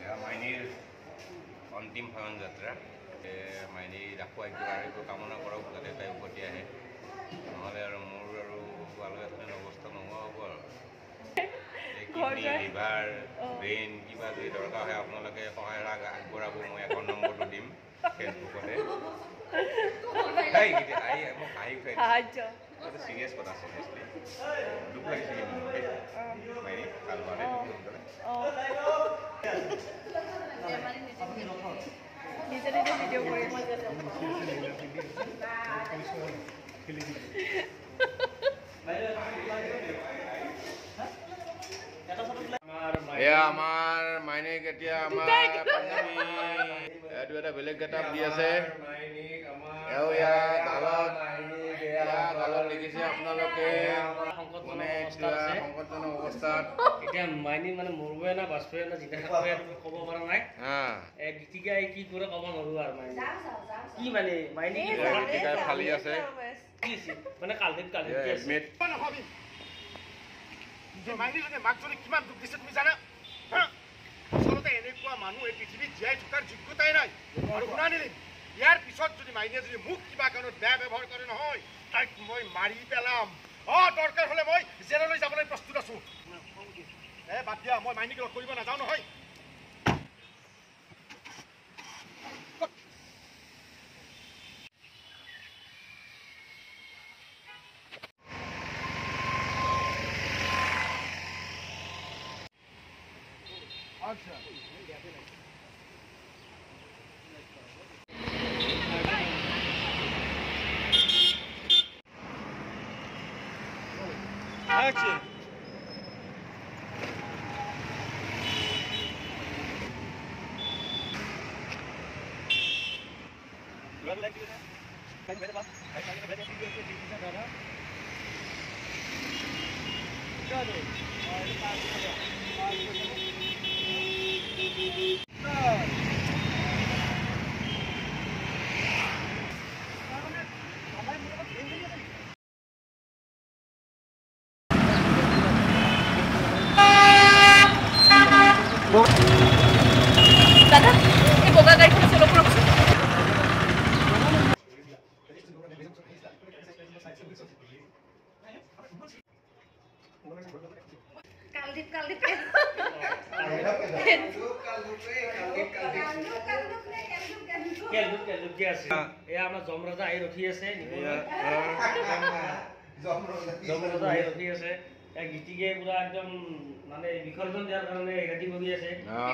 মাইনীৰ অন্তিম শয়ন যাত্ৰা মাইনী ৰাখুৱাইটো কামনা কৰক যাতে তাই উভতি আহে নহ'লে আৰু মোৰ আৰু আলহীৰ অৱস্থা নোহোৱা হ'ব আৰু কিডনি লিভাৰ ব্ৰেইন কিবা যদি দৰকাৰ হয় আপোনালোকে সহায়ৰ আগবঢ়াব মই একাউণ্ট নম্বৰটো দিম ফেচবুকতে মোক হাঁহি উঠাই চিৰিয়াছ কথা চিৰিয়াছলি দুখ লাগিছে কিন্তু মাইনী ভাল হোৱা নাই এয়া আমাৰ মাইনীক এতিয়া আমাৰ পাঞ্জাবী এইটো এটা বেলেগ গেটআপ দি আছে গালত লিখিছে আপোনালোকে সংকটজনক অৱস্থাত এতিয়া মাইনী মানে মৰবে না বাচবে না জিতা ক'ব পৰা নাই গীতিকা কি কৰে ক'ব নোৱাৰো আৰু মাইনী কি মানে মাইনী খালি আছে মানে কালদিত মাইনীজনে মাকজনী কিমান দুখ দিছে তুমি জানা আচলতে এনেকুৱা মানুহ এই পৃথিৱীত জীয়াই থকাৰ যোগ্যতাই নাই আৰু শুনা নিদিম ইয়াৰ পিছত যদি মাইনীয়ে যদি মোক কিবা কাৰণত বেয়া ব্যৱহাৰ কৰে নহয় তাইক মই মাৰি পেলাম দৰকাৰ হ'লে মই জেললৈ যাবলৈ প্ৰস্তুত আছো বাদ দিয়া মই মাইনীক লগ কৰিব নাযাওঁ নহয় আচ্ছা আচ্ছা দাদা এই বগা গাড়ীখন চলক ৰকচোন এয়া আমাৰ যমৰাজা আহি ৰখি আছে যমৰাজা আহি ৰখি আছে গীতিকে পুৰা একদম মানে বিসৰ্জন দিয়াৰ কাৰণে ৰেডি কৰি আছে